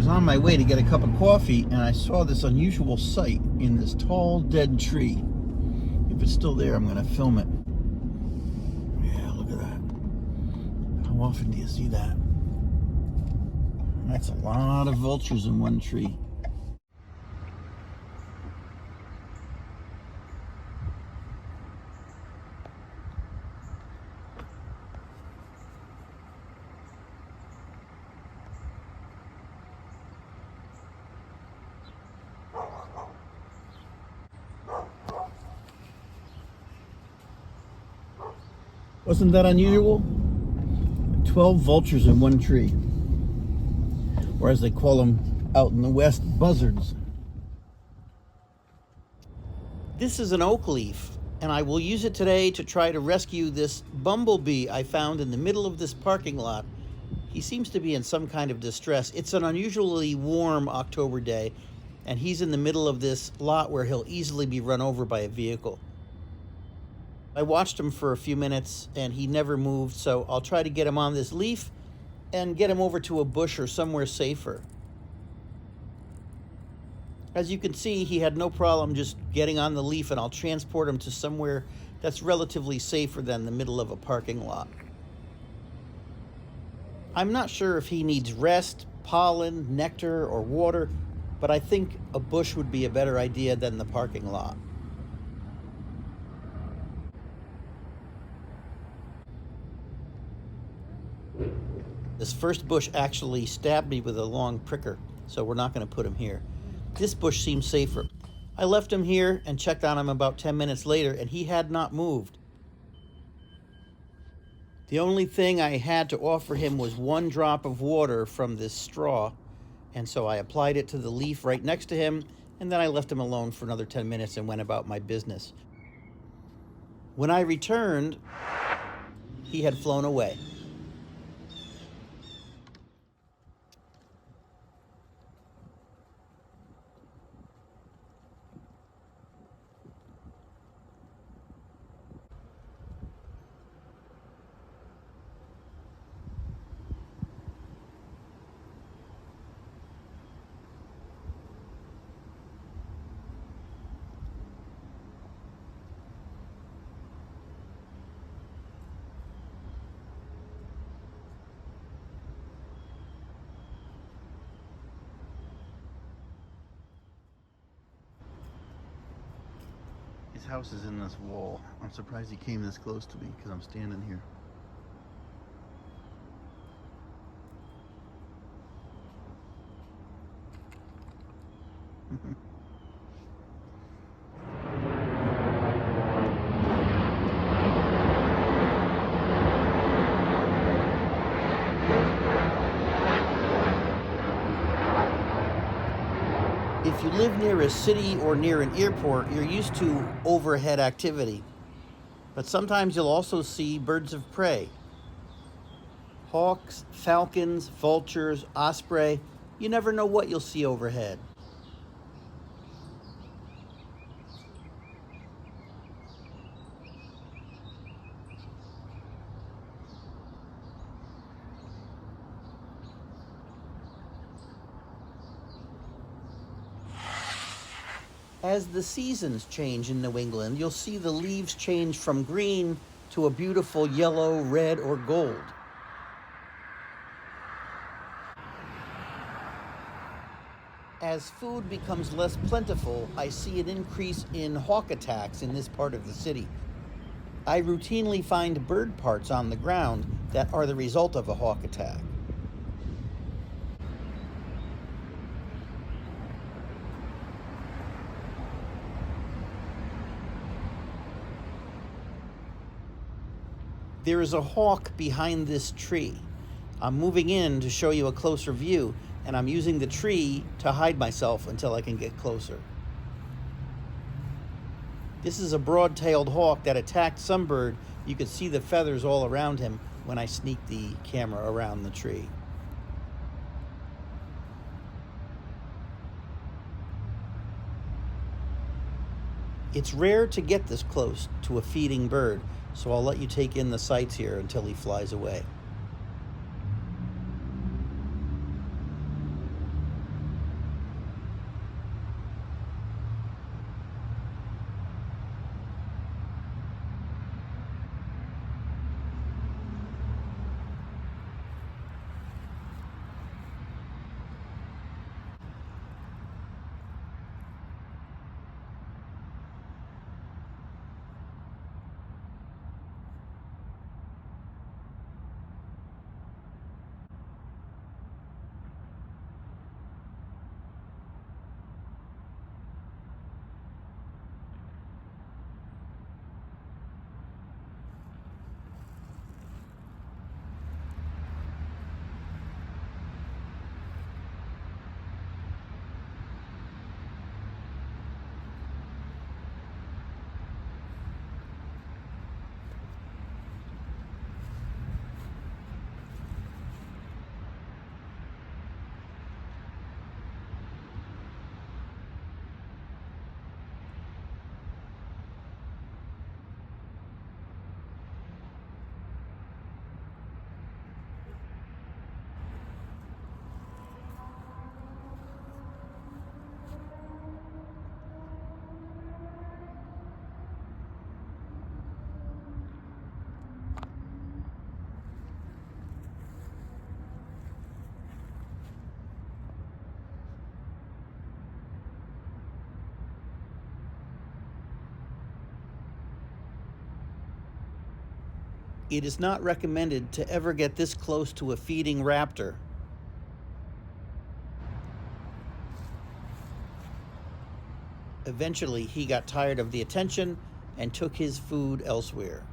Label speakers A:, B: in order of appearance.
A: was on my way to get a cup of coffee, and I saw this unusual sight in this tall, dead tree. If it's still there, I'm going to film it. Yeah, look at that. How often do you see that? That's a lot of vultures in one tree. Wasn't that unusual? 12 vultures in one tree. Or as they call them out in the West, buzzards. This is an oak leaf, and I will use it today to try to rescue this bumblebee I found in the middle of this parking lot. He seems to be in some kind of distress. It's an unusually warm October day, and he's in the middle of this lot where he'll easily be run over by a vehicle. I watched him for a few minutes and he never moved, so I'll try to get him on this leaf and get him over to a bush or somewhere safer. As you can see, he had no problem just getting on the leaf, and I'll transport him to somewhere that's relatively safer than the middle of a parking lot. I'm not sure if he needs rest, pollen, nectar, or water, but I think a bush would be a better idea than the parking lot. This first bush actually stabbed me with a long pricker, so we're not going to put him here. This bush seems safer. I left him here and checked on him about 10 minutes later, and he had not moved. The only thing I had to offer him was 1 drop of water from this straw, and so I applied it to the leaf right next to him, and then I left him alone for another 10 minutes and went about my business. When I returned, he had flown away. His house is in this wall. I'm surprised he came this close to me because I'm standing here. If you live near a city or near an airport, you're used to overhead activity. But sometimes you'll also see birds of prey. Hawks, falcons, vultures, osprey. You never know what you'll see overhead. As the seasons change in New England, you'll see the leaves change from green to a beautiful yellow, red, or gold. As food becomes less plentiful, I see an increase in hawk attacks in this part of the city. I routinely find bird parts on the ground that are the result of a hawk attack. There is a hawk behind this tree. I'm moving in to show you a closer view, and I'm using the tree to hide myself until I can get closer. This is a broad-tailed hawk that attacked some bird. You could see the feathers all around him when I sneaked the camera around the tree. It's rare to get this close to a feeding bird, so I'll let you take in the sights here until he flies away. It is not recommended to ever get this close to a feeding raptor. Eventually, he got tired of the attention and took his food elsewhere.